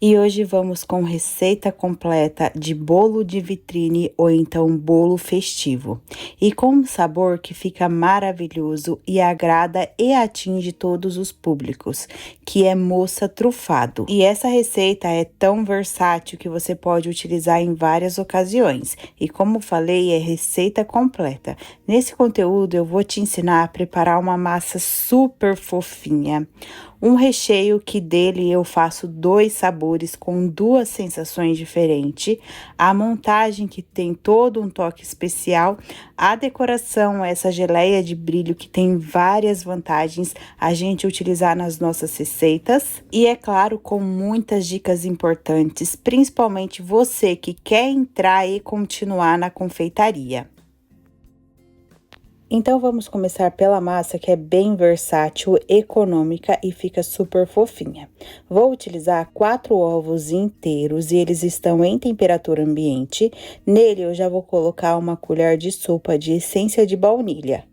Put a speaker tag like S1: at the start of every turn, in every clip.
S1: E hoje vamos com receita completa de bolo de vitrine ou então bolo festivo. E com um sabor que fica maravilhoso e agrada e atinge todos os públicos, que é moça trufado. E essa receita é tão versátil que você pode utilizar em várias ocasiões. E como falei, é receita completa. Nesse conteúdo eu vou te ensinar a preparar uma massa super fofinha. Um recheio que dele eu faço 2 sabores com 2 sensações diferentes, a montagem que tem todo um toque especial, a decoração, essa geleia de brilho que tem várias vantagens a gente utilizar nas nossas receitas e é claro com muitas dicas importantes, principalmente você que quer entrar e continuar na confeitaria. Então, vamos começar pela massa, que é bem versátil, econômica e fica super fofinha. Vou utilizar 4 ovos inteiros e eles estão em temperatura ambiente. Nele, eu já vou colocar uma colher de sopa de essência de baunilha.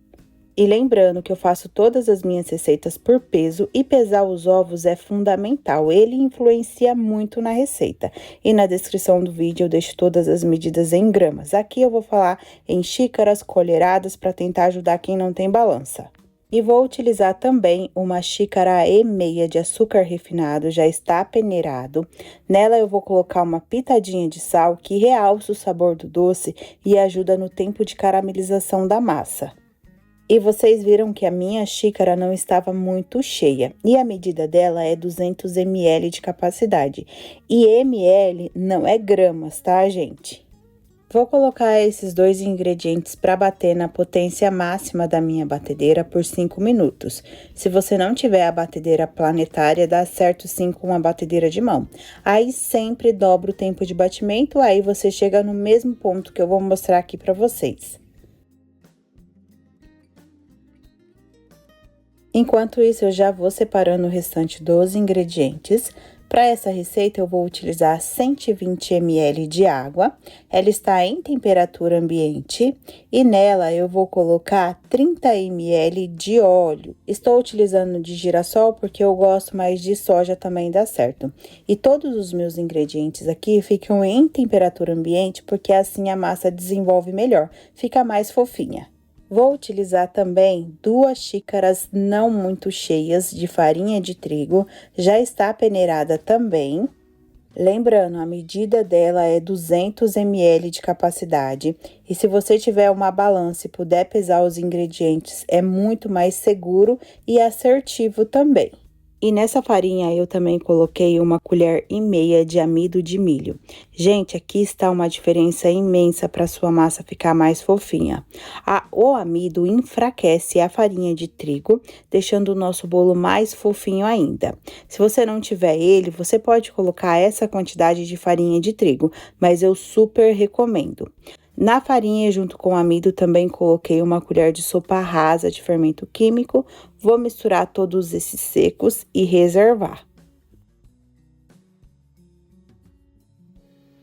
S1: E lembrando que eu faço todas as minhas receitas por peso e pesar os ovos é fundamental, ele influencia muito na receita. E na descrição do vídeo eu deixo todas as medidas em gramas. Aqui eu vou falar em xícaras, colheradas para tentar ajudar quem não tem balança. E vou utilizar também uma xícara e meia de açúcar refinado, já está peneirado. Nela eu vou colocar uma pitadinha de sal que realça o sabor do doce e ajuda no tempo de caramelização da massa. E vocês viram que a minha xícara não estava muito cheia, e a medida dela é 200 ml de capacidade. E ml não é gramas, tá, gente? Vou colocar esses 2 ingredientes para bater na potência máxima da minha batedeira por 5 minutos. Se você não tiver a batedeira planetária, dá certo sim com uma batedeira de mão. Aí sempre dobra o tempo de batimento, aí você chega no mesmo ponto que eu vou mostrar aqui para vocês. Enquanto isso, eu já vou separando o restante dos ingredientes. Para essa receita, eu vou utilizar 120 ml de água. Ela está em temperatura ambiente e nela eu vou colocar 30 ml de óleo. Estou utilizando de girassol porque eu gosto mais de soja, também dá certo. E todos os meus ingredientes aqui ficam em temperatura ambiente porque assim a massa desenvolve melhor, fica mais fofinha. Vou utilizar também 2 xícaras não muito cheias de farinha de trigo, já está peneirada também. Lembrando, a medida dela é 200 ml de capacidade. E se você tiver uma balança e puder pesar os ingredientes, é muito mais seguro e assertivo também. E nessa farinha eu também coloquei 1,5 colher de amido de milho. Gente, aqui está uma diferença imensa para sua massa ficar mais fofinha. O amido enfraquece a farinha de trigo, deixando o nosso bolo mais fofinho ainda. Se você não tiver ele, você pode colocar essa quantidade de farinha de trigo, mas eu super recomendo. Na farinha, junto com o amido, também coloquei 1 colher de sopa rasa de fermento químico. Vou misturar todos esses secos e reservar.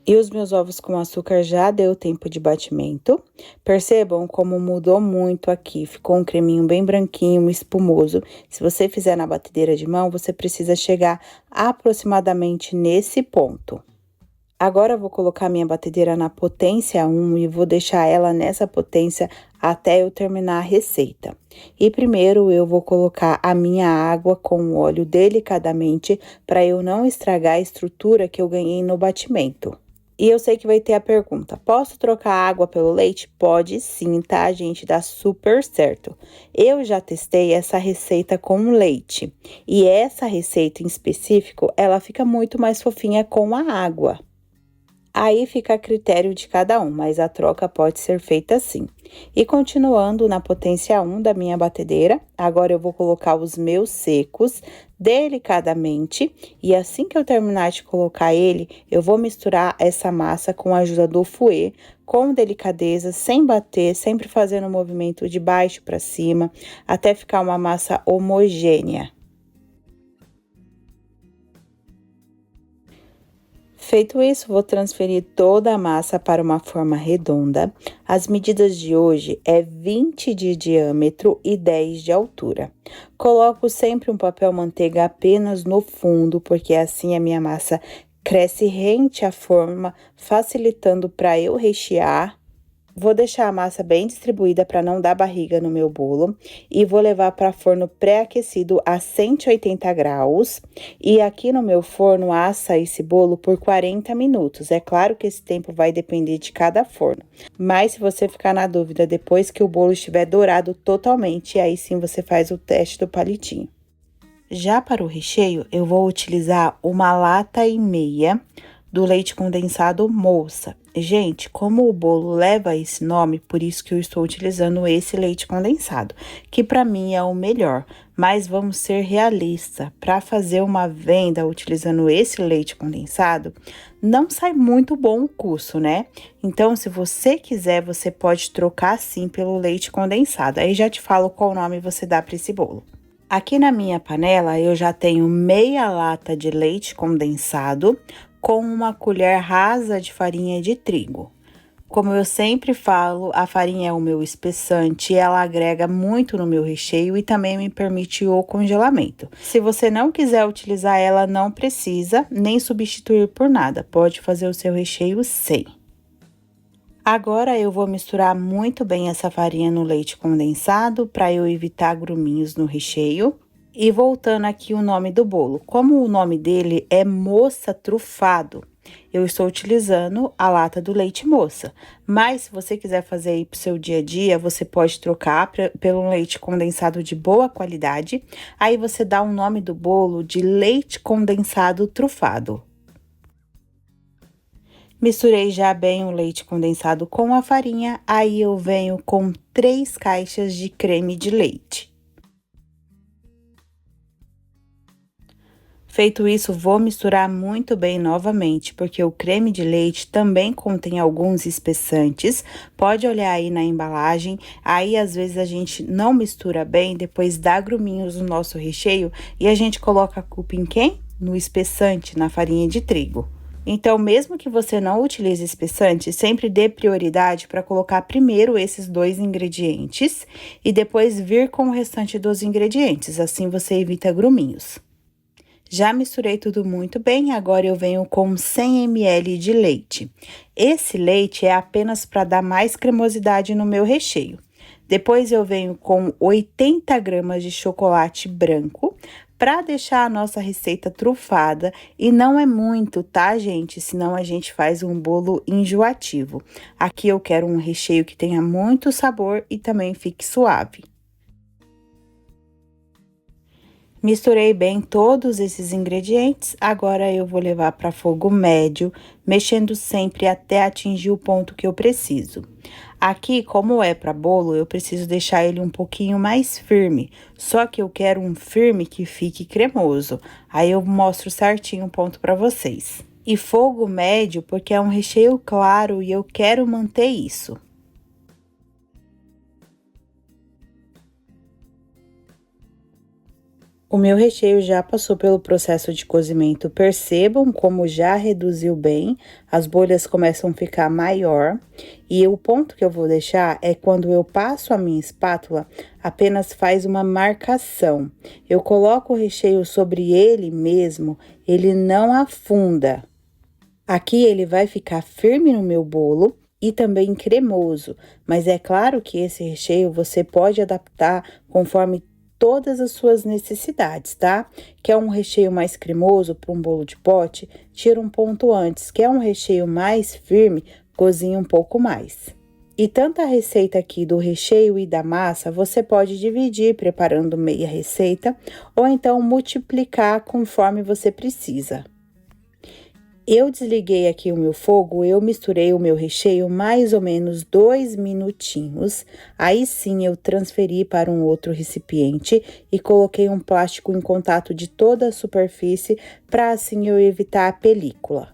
S1: E os meus ovos com açúcar já deu tempo de batimento. Percebam como mudou muito aqui, ficou um creminho bem branquinho, espumoso. Se você fizer na batedeira de mão, você precisa chegar aproximadamente nesse ponto. Agora, eu vou colocar minha batedeira na potência 1 e vou deixar ela nessa potência até eu terminar a receita. E primeiro, eu vou colocar a minha água com óleo delicadamente para eu não estragar a estrutura que eu ganhei no batimento. E eu sei que vai ter a pergunta, posso trocar a água pelo leite? Pode sim, tá, gente? Dá super certo. Eu já testei essa receita com leite. E essa receita em específico, ela fica muito mais fofinha com a água. Aí fica a critério de cada um, mas a troca pode ser feita assim. E continuando na potência 1 da minha batedeira, agora eu vou colocar os meus secos delicadamente. E assim que eu terminar de colocar ele, eu vou misturar essa massa com a ajuda do fouet, com delicadeza, sem bater, sempre fazendo o movimento de baixo para cima, até ficar uma massa homogênea. Feito isso, vou transferir toda a massa para uma forma redonda. As medidas de hoje é 20 de diâmetro e 10 de altura. Coloco sempre um papel manteiga apenas no fundo, porque assim a minha massa cresce rente à forma, facilitando para eu rechear. Vou deixar a massa bem distribuída para não dar barriga no meu bolo e vou levar para forno pré-aquecido a 180 graus. E aqui no meu forno assa esse bolo por 40 minutos. É claro que esse tempo vai depender de cada forno, mas se você ficar na dúvida depois que o bolo estiver dourado totalmente, aí sim você faz o teste do palitinho. Já para o recheio, eu vou utilizar 1,5 lata do leite condensado moça. Gente, como o bolo leva esse nome, por isso que eu estou utilizando esse leite condensado, que para mim é o melhor. Mas vamos ser realistas, para fazer uma venda utilizando esse leite condensado, não sai muito bom o custo, né? Então, se você quiser, você pode trocar sim pelo leite condensado. Aí já te falo qual nome você dá para esse bolo. Aqui na minha panela, eu já tenho meia lata de leite condensado com uma colher rasa de farinha de trigo. Como eu sempre falo, a farinha é o meu espessante, ela agrega muito no meu recheio e também me permite o congelamento. Se você não quiser utilizar ela, não precisa nem substituir por nada, pode fazer o seu recheio sem. Agora eu vou misturar muito bem essa farinha no leite condensado para eu evitar gruminhos no recheio. E voltando aqui o nome do bolo, como o nome dele é moça trufado, eu estou utilizando a lata do leite moça. Mas se você quiser fazer aí pro seu dia a dia, você pode trocar pelo leite condensado de boa qualidade. Aí você dá o nome do bolo de leite condensado trufado. Misturei já bem o leite condensado com a farinha, aí eu venho com 3 caixas de creme de leite. Feito isso, vou misturar muito bem novamente, porque o creme de leite também contém alguns espessantes. Pode olhar aí na embalagem, aí às vezes a gente não mistura bem, depois dá gruminhos no nosso recheio e a gente coloca a culpa em quem? No espessante, na farinha de trigo. Então, mesmo que você não utilize espessante, sempre dê prioridade para colocar primeiro esses 2 ingredientes e depois vir com o restante dos ingredientes, assim você evita gruminhos. Já misturei tudo muito bem, agora eu venho com 100 ml de leite. Esse leite é apenas para dar mais cremosidade no meu recheio. Depois eu venho com 80 gramas de chocolate branco, para deixar a nossa receita trufada, e não é muito, tá, gente? Senão a gente faz um bolo enjoativo. Aqui eu quero um recheio que tenha muito sabor e também fique suave. Misturei bem todos esses ingredientes, agora eu vou levar para fogo médio, mexendo sempre até atingir o ponto que eu preciso. Aqui, como é para bolo, eu preciso deixar ele um pouquinho mais firme, só que eu quero um firme que fique cremoso. Aí eu mostro certinho o ponto para vocês. E fogo médio porque é um recheio claro e eu quero manter isso. O meu recheio já passou pelo processo de cozimento, percebam como já reduziu bem, as bolhas começam a ficar maior. E o ponto que eu vou deixar é quando eu passo a minha espátula, apenas faz uma marcação. Eu coloco o recheio sobre ele mesmo, ele não afunda. Aqui ele vai ficar firme no meu bolo e também cremoso, mas é claro que esse recheio você pode adaptar conforme todas as suas necessidades, tá? Quer um recheio mais cremoso para um bolo de pote? Tira um ponto antes. Quer um recheio mais firme? Cozinha um pouco mais. E tanto a receita aqui do recheio e da massa, você pode dividir preparando meia receita ou então multiplicar conforme você precisa. Eu desliguei aqui o meu fogo, eu misturei o meu recheio mais ou menos 2 minutinhos. Aí sim eu transferi para um outro recipiente e coloquei um plástico em contato de toda a superfície para assim eu evitar a película.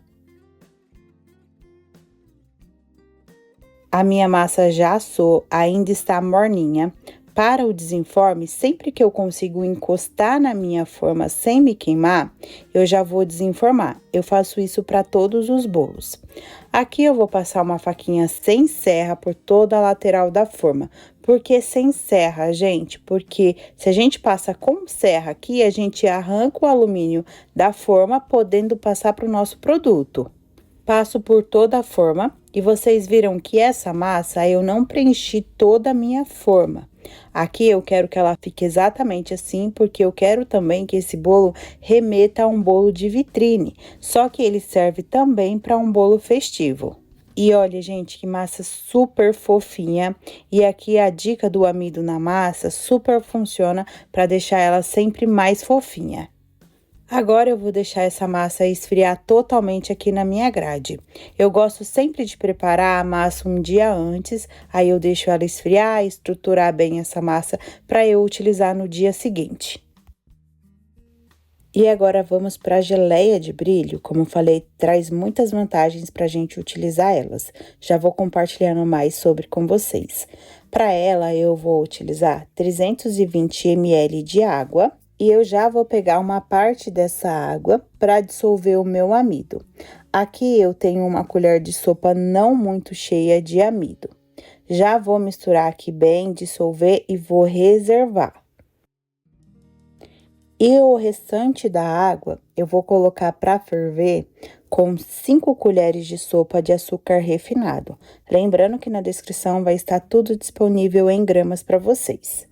S1: A minha massa já assou, ainda está morninha, Para o desenforme, sempre que eu consigo encostar na minha forma sem me queimar, eu já vou desenformar. Eu faço isso para todos os bolos. Aqui eu vou passar uma faquinha sem serra por toda a lateral da forma. Por que sem serra, gente? Porque se a gente passa com serra aqui, a gente arranca o alumínio da forma, podendo passar para o nosso produto. Passo por toda a forma e vocês viram que essa massa eu não preenchi toda a minha forma. Aqui eu quero que ela fique exatamente assim, porque eu quero também que esse bolo remeta a um bolo de vitrine, só que ele serve também para um bolo festivo. E olha, gente, que massa super fofinha. E aqui a dica do amido na massa super funciona para deixar ela sempre mais fofinha. Agora eu vou deixar essa massa esfriar totalmente aqui na minha grade. Eu gosto sempre de preparar a massa um dia antes, aí eu deixo ela esfriar, estruturar bem essa massa para eu utilizar no dia seguinte. E agora vamos para a geleia de brilho. Como falei, traz muitas vantagens para a gente utilizar elas. Já vou compartilhando mais sobre com vocês. Para ela, eu vou utilizar 320 ml de água. E eu já vou pegar uma parte dessa água para dissolver o meu amido. Aqui eu tenho uma colher de sopa não muito cheia de amido. Já vou misturar aqui bem, dissolver e vou reservar. E o restante da água eu vou colocar para ferver com 5 colheres de sopa de açúcar refinado. Lembrando que na descrição vai estar tudo disponível em gramas para vocês.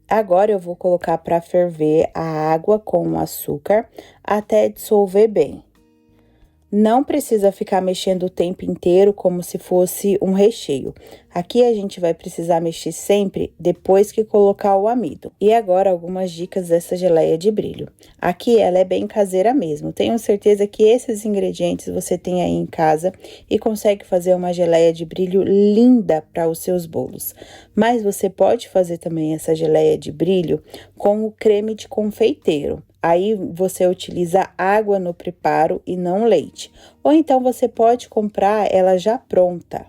S1: Agora eu vou colocar para ferver a água com o açúcar até dissolver bem. Não precisa ficar mexendo o tempo inteiro como se fosse um recheio. Aqui a gente vai precisar mexer sempre depois que colocar o amido. E agora algumas dicas dessa geleia de brilho. Aqui ela é bem caseira mesmo. Tenho certeza que esses ingredientes você tem aí em casa e consegue fazer uma geleia de brilho linda para os seus bolos. Mas você pode fazer também essa geleia de brilho com o creme de confeiteiro. Aí você utiliza água no preparo e não leite. Ou então você pode comprar ela já pronta.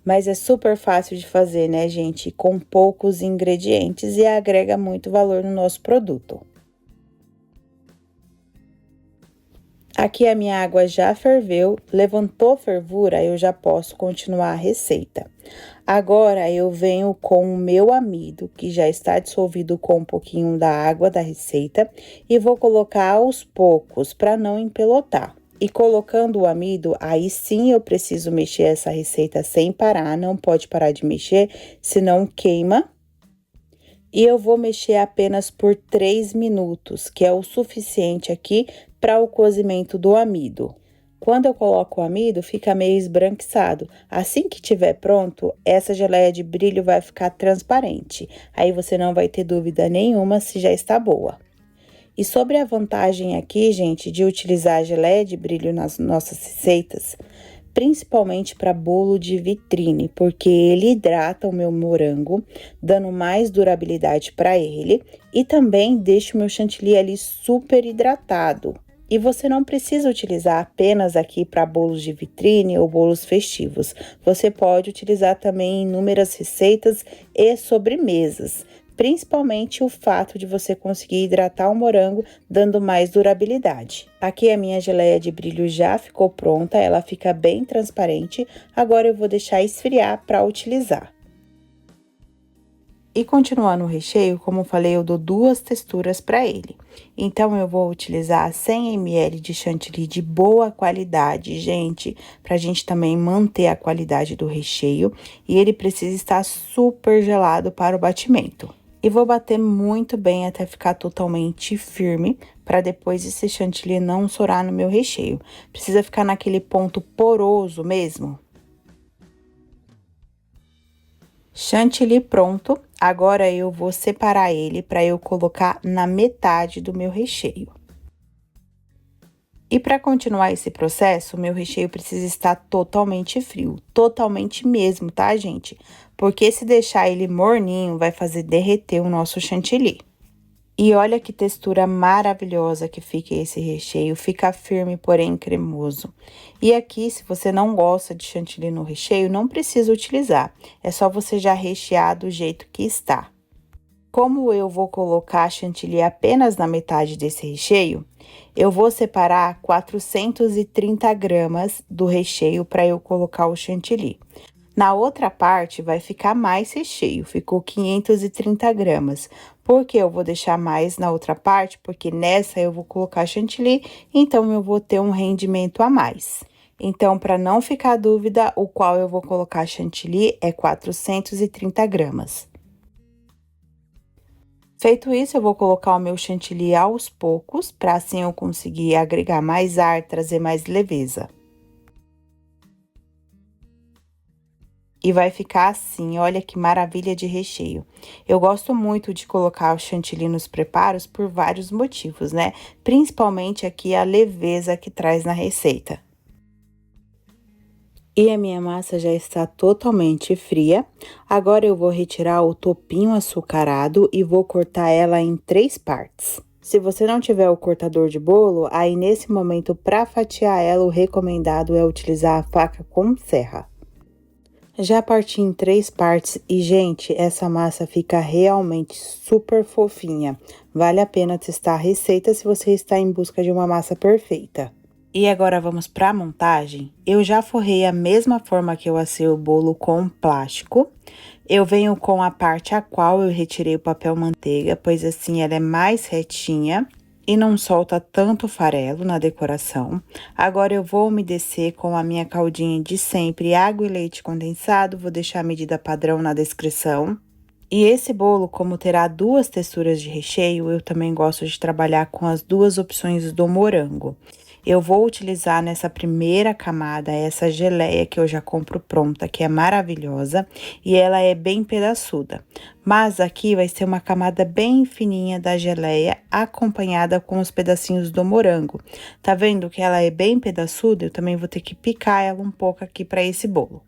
S1: Mas é super fácil de fazer, né, gente? Com poucos ingredientes e agrega muito valor no nosso produto. Aqui a minha água já ferveu, levantou fervura, eu já posso continuar a receita. Agora, eu venho com o meu amido, que já está dissolvido com um pouquinho da água da receita, e vou colocar aos poucos, para não empelotar. E colocando o amido, aí sim eu preciso mexer essa receita sem parar, não pode parar de mexer, senão queima. E eu vou mexer apenas por 3 minutos, que é o suficiente aqui para o cozimento do amido. Quando eu coloco o amido, fica meio esbranquiçado. Assim que tiver pronto, essa geleia de brilho vai ficar transparente. Aí você não vai ter dúvida nenhuma se já está boa. E sobre a vantagem aqui, gente, de utilizar a geleia de brilho nas nossas receitas, principalmente para bolo de vitrine, porque ele hidrata o meu morango, dando mais durabilidade para ele e também deixa o meu chantilly ali super hidratado. E você não precisa utilizar apenas aqui para bolos de vitrine ou bolos festivos. Você pode utilizar também em inúmeras receitas e sobremesas. Principalmente o fato de você conseguir hidratar o morango, dando mais durabilidade. Aqui a minha geleia de brilho já ficou pronta, ela fica bem transparente. Agora eu vou deixar esfriar para utilizar. E continuando o recheio, como falei, eu dou 2 texturas para ele. Então, eu vou utilizar 100 ml de chantilly de boa qualidade, gente, pra gente também manter a qualidade do recheio. E ele precisa estar super gelado para o batimento. E vou bater muito bem até ficar totalmente firme, para depois esse chantilly não sorar no meu recheio. Precisa ficar naquele ponto poroso mesmo. Chantilly pronto, agora eu vou separar ele para eu colocar na metade do meu recheio. E para continuar esse processo, o meu recheio precisa estar totalmente frio, totalmente mesmo, tá, gente? Porque se deixar ele morninho, vai fazer derreter o nosso chantilly. E olha que textura maravilhosa que fica esse recheio, fica firme, porém cremoso. E aqui, se você não gosta de chantilly no recheio, não precisa utilizar, é só você já rechear do jeito que está. Como eu vou colocar chantilly apenas na metade desse recheio, eu vou separar 430 gramas do recheio para eu colocar o chantilly. Na outra parte, vai ficar mais recheio, ficou 530 gramas. Por que eu vou deixar mais na outra parte? Porque nessa eu vou colocar chantilly, então eu vou ter um rendimento a mais. Então, para não ficar dúvida, o qual eu vou colocar chantilly é 430 gramas. Feito isso, eu vou colocar o meu chantilly aos poucos, para assim eu conseguir agregar mais ar, trazer mais leveza. E vai ficar assim, olha que maravilha de recheio. Eu gosto muito de colocar o chantilly nos preparos por vários motivos, né? Principalmente aqui a leveza que traz na receita. E a minha massa já está totalmente fria. Agora eu vou retirar o topinho açucarado e vou cortar ela em 3 partes. Se você não tiver o cortador de bolo, aí nesse momento, para fatiar ela, o recomendado é utilizar a faca com serra. Já parti em 3 partes e, gente, essa massa fica realmente super fofinha. Vale a pena testar a receita se você está em busca de uma massa perfeita. E agora vamos para a montagem. Eu já forrei a mesma forma que eu assei o bolo com plástico. Eu venho com a parte a qual eu retirei o papel manteiga, pois assim ela é mais retinha e não solta tanto farelo na decoração. Agora, eu vou umedecer com a minha caldinha de sempre, água e leite condensado, vou deixar a medida padrão na descrição. E esse bolo, como terá 2 texturas de recheio, eu também gosto de trabalhar com as 2 opções do morango. Eu vou utilizar nessa primeira camada essa geleia que eu já compro pronta, que é maravilhosa, e ela é bem pedaçuda. Mas aqui vai ser uma camada bem fininha da geleia, acompanhada com os pedacinhos do morango. Tá vendo que ela é bem pedaçuda? Eu também vou ter que picar ela um pouco aqui para esse bolo.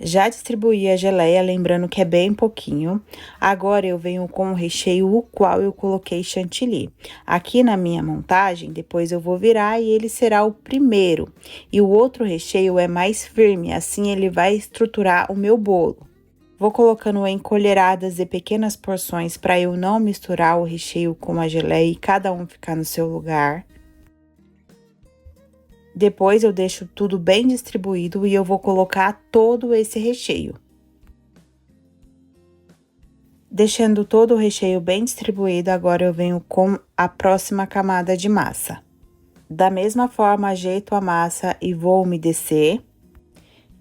S1: Já distribuí a geleia, lembrando que é bem pouquinho. Agora, eu venho com o recheio, o qual eu coloquei chantilly. Aqui na minha montagem, depois eu vou virar e ele será o primeiro. E o outro recheio é mais firme, assim ele vai estruturar o meu bolo. Vou colocando em colheradas e pequenas porções para eu não misturar o recheio com a geleia e cada um ficar no seu lugar. Depois, eu deixo tudo bem distribuído e eu vou colocar todo esse recheio. Deixando todo o recheio bem distribuído, agora eu venho com a próxima camada de massa. Da mesma forma, ajeito a massa e vou umedecer.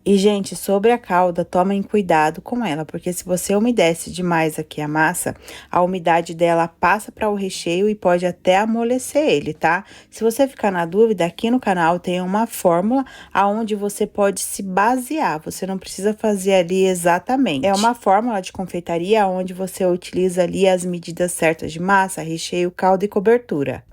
S1: E, gente, sobre a calda, tomem cuidado com ela, porque se você umedece demais aqui a massa, a umidade dela passa para o recheio e pode até amolecer ele, tá? Se você ficar na dúvida, aqui no canal tem uma fórmula aonde você pode se basear, você não precisa fazer ali exatamente. É uma fórmula de confeitaria onde você utiliza ali as medidas certas de massa, recheio, calda e cobertura.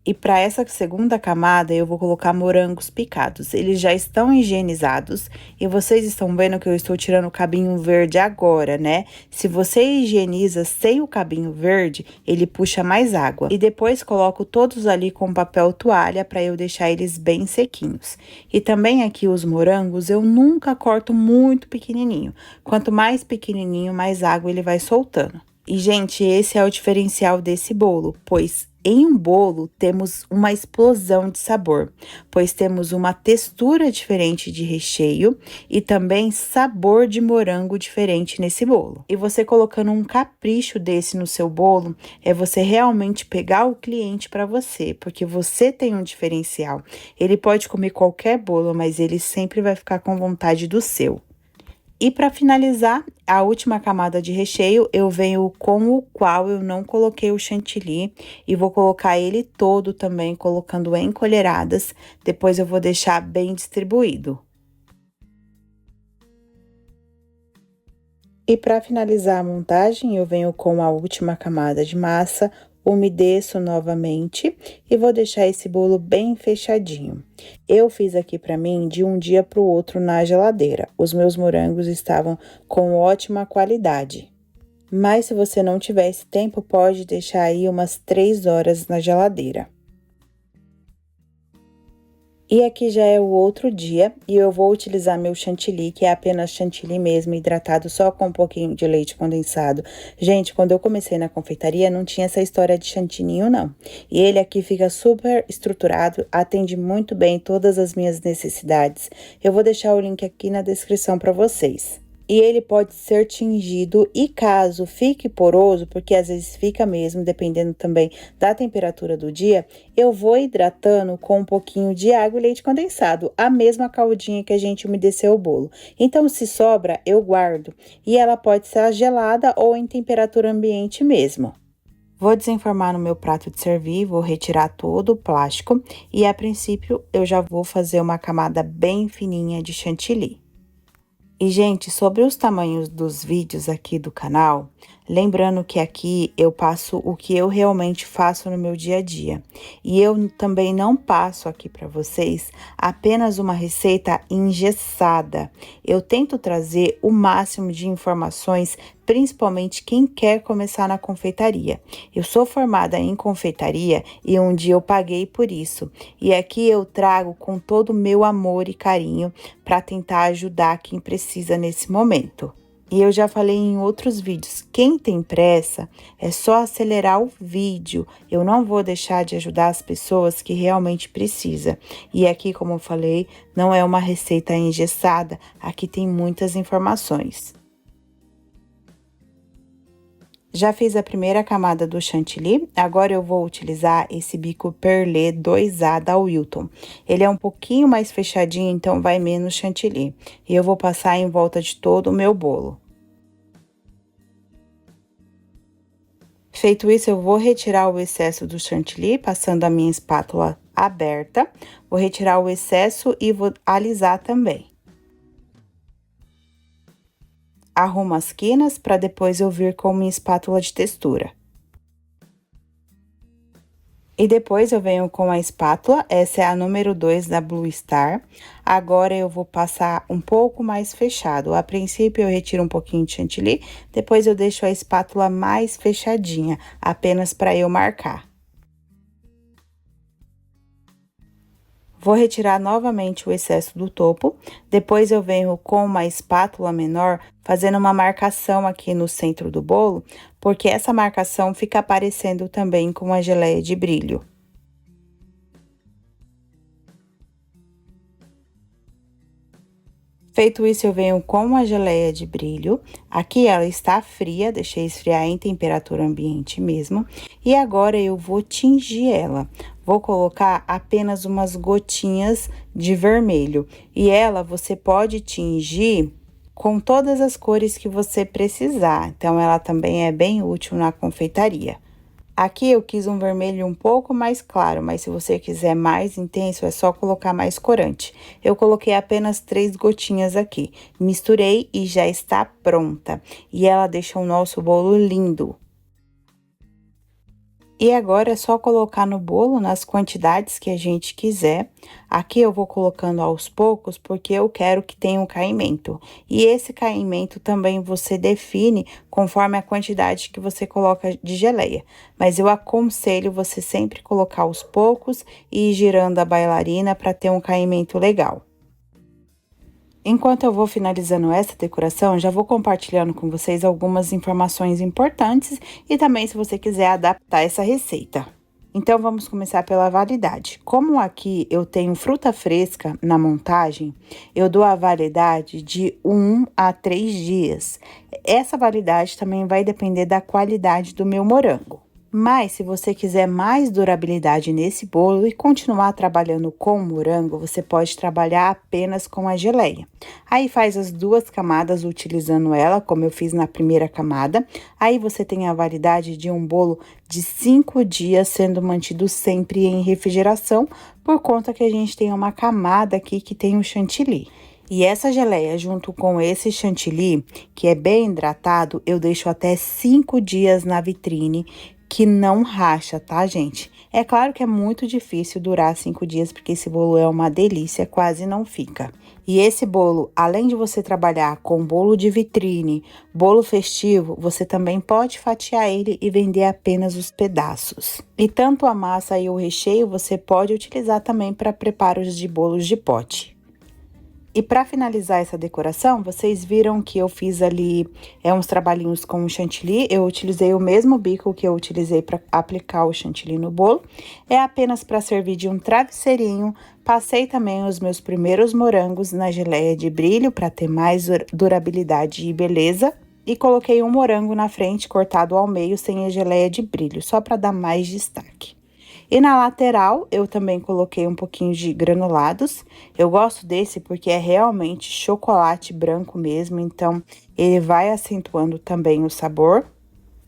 S1: E para essa segunda camada, eu vou colocar morangos picados. Eles já estão higienizados e vocês estão vendo que eu estou tirando o cabinho verde agora, né? Se você higieniza sem o cabinho verde, ele puxa mais água. E depois coloco todos ali com papel toalha para eu deixar eles bem sequinhos. E também aqui os morangos, eu nunca corto muito pequenininho. Quanto mais pequenininho, mais água ele vai soltando. E, gente, esse é o diferencial desse bolo, pois em um bolo temos uma explosão de sabor, pois temos uma textura diferente de recheio e também sabor de morango diferente nesse bolo. E você colocando um capricho desse no seu bolo, é você realmente pegar o cliente para você, porque você tem um diferencial. Ele pode comer qualquer bolo, mas ele sempre vai ficar com vontade do seu. E para finalizar, a última camada de recheio, eu venho com o qual eu não coloquei o chantilly e vou colocar ele todo também, colocando em colheradas, depois eu vou deixar bem distribuído. E para finalizar a montagem, eu venho com a última camada de massa, umedeço novamente e vou deixar esse bolo bem fechadinho. Eu fiz aqui para mim de um dia para o outro na geladeira. Os meus morangos estavam com ótima qualidade. Mas se você não tiver esse tempo, pode deixar aí umas 3 horas na geladeira. E aqui já é o outro dia e eu vou utilizar meu chantilly, que é apenas chantilly mesmo, hidratado só com um pouquinho de leite condensado. Gente, quando eu comecei na confeitaria, não tinha essa história de chantilly, não. E ele aqui fica super estruturado, atende muito bem todas as minhas necessidades. Eu vou deixar o link aqui na descrição para vocês. E ele pode ser tingido e caso fique poroso, porque às vezes fica mesmo, dependendo também da temperatura do dia, eu vou hidratando com um pouquinho de água e leite condensado, a mesma caldinha que a gente umedeceu o bolo. Então, se sobra, eu guardo e ela pode ser gelada ou em temperatura ambiente mesmo. Vou desenformar no meu prato de servir, vou retirar todo o plástico e a princípio eu já vou fazer uma camada bem fininha de chantilly. E, gente, sobre os tamanhos dos vídeos aqui do canal, lembrando que aqui eu passo o que eu realmente faço no meu dia a dia. E eu também não passo aqui para vocês apenas uma receita engessada. Eu tento trazer o máximo de informações, principalmente quem quer começar na confeitaria. Eu sou formada em confeitaria e um dia eu paguei por isso. E aqui eu trago com todo o meu amor e carinho para tentar ajudar quem precisa nesse momento. E eu já falei em outros vídeos, quem tem pressa é só acelerar o vídeo. Eu não vou deixar de ajudar as pessoas que realmente precisam. E aqui, como eu falei, não é uma receita engessada, aqui tem muitas informações. Já fiz a primeira camada do chantilly, agora eu vou utilizar esse bico perlé 2A da Wilton. Ele é um pouquinho mais fechadinho, então vai menos chantilly. E eu vou passar em volta de todo o meu bolo. Feito isso, eu vou retirar o excesso do chantilly, passando a minha espátula aberta. Vou retirar o excesso e vou alisar também. Arrumo as quinas para depois eu vir com minha espátula de textura. E depois eu venho com a espátula, essa é a número 2 da Blue Star. Agora eu vou passar um pouco mais fechado. A princípio eu retiro um pouquinho de chantilly, depois eu deixo a espátula mais fechadinha, apenas para eu marcar. Vou retirar novamente o excesso do topo, depois eu venho com uma espátula menor, fazendo uma marcação aqui no centro do bolo, porque essa marcação fica aparecendo também com a geleia de brilho. Feito isso, eu venho com a geleia de brilho. Aqui ela está fria, deixei esfriar em temperatura ambiente mesmo. E agora eu vou tingir ela. Vou colocar apenas umas gotinhas de vermelho. E ela você pode tingir com todas as cores que você precisar. Então, ela também é bem útil na confeitaria. Aqui eu quis um vermelho um pouco mais claro, mas se você quiser mais intenso, é só colocar mais corante. Eu coloquei apenas 3 gotinhas aqui, misturei e já está pronta. E ela deixa o nosso bolo lindo. E agora é só colocar no bolo nas quantidades que a gente quiser. Aqui eu vou colocando aos poucos, porque eu quero que tenha um caimento. E esse caimento também você define conforme a quantidade que você coloca de geleia. Mas eu aconselho você sempre colocar aos poucos e ir girando a bailarina para ter um caimento legal. Enquanto eu vou finalizando essa decoração, já vou compartilhando com vocês algumas informações importantes e também se você quiser adaptar essa receita. Então, vamos começar pela validade. Como aqui eu tenho fruta fresca na montagem, eu dou a validade de 1 a 3 dias. Essa validade também vai depender da qualidade do meu morango. Mas, se você quiser mais durabilidade nesse bolo e continuar trabalhando com morango, você pode trabalhar apenas com a geleia. Aí, faz as 2 camadas utilizando ela, como eu fiz na primeira camada. Aí, você tem a validade de um bolo de 5 dias, sendo mantido sempre em refrigeração, por conta que a gente tem uma camada aqui que tem o chantilly. E essa geleia, junto com esse chantilly, que é bem hidratado, eu deixo até 5 dias na vitrine, que não racha, tá, gente? É claro que é muito difícil durar 5 dias, porque esse bolo é uma delícia, quase não fica. E esse bolo, além de você trabalhar com bolo de vitrine, bolo festivo, você também pode fatiar ele e vender apenas os pedaços. E tanto a massa e o recheio você pode utilizar também para preparos de bolos de pote. E para finalizar essa decoração, vocês viram que eu fiz ali uns trabalhinhos com o chantilly. Eu utilizei o mesmo bico que eu utilizei para aplicar o chantilly no bolo. É apenas para servir de um travesseirinho. Passei também os meus primeiros morangos na geleia de brilho para ter mais durabilidade e beleza. E coloquei um morango na frente cortado ao meio sem a geleia de brilho, só para dar mais destaque. E na lateral, eu também coloquei um pouquinho de granulados. Eu gosto desse porque é realmente chocolate branco mesmo, então ele vai acentuando também o sabor.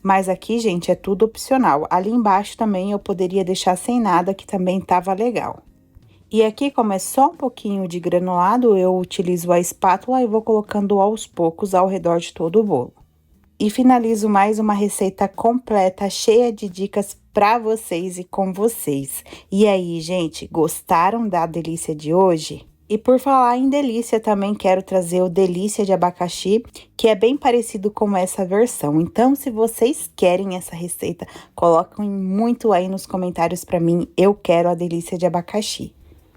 S1: Mas aqui, gente, é tudo opcional. Ali embaixo também eu poderia deixar sem nada, que também tava legal. E aqui, como é só um pouquinho de granulado, eu utilizo a espátula e vou colocando aos poucos ao redor de todo o bolo. E finalizo mais uma receita completa, cheia de dicas para vocês e com vocês. E aí, gente, gostaram da delícia de hoje? E por falar em delícia, também quero trazer o delícia de abacaxi, que é bem parecido com essa versão. Então, se vocês querem essa receita, coloquem muito aí nos comentários para mim. Eu quero a delícia de abacaxi.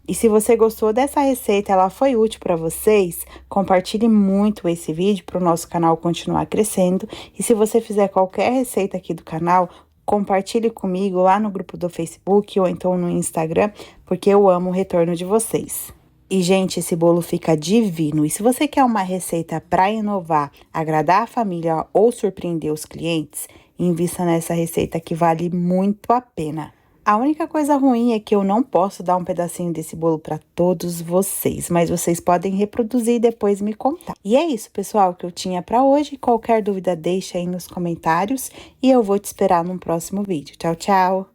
S1: E se você gostou dessa receita, ela foi útil para vocês, compartilhe muito esse vídeo para o nosso canal continuar crescendo. E se você fizer qualquer receita aqui do canal, compartilhe comigo lá no grupo do Facebook ou então no Instagram, porque eu amo o retorno de vocês. E, gente, esse bolo fica divino. E se você quer uma receita para inovar, agradar a família ou surpreender os clientes, invista nessa receita que vale muito a pena. A única coisa ruim é que eu não posso dar um pedacinho desse bolo para todos vocês, mas vocês podem reproduzir e depois me contar. E é isso, pessoal, que eu tinha para hoje. Qualquer dúvida, deixa aí nos comentários e eu vou te esperar num próximo vídeo. Tchau, tchau!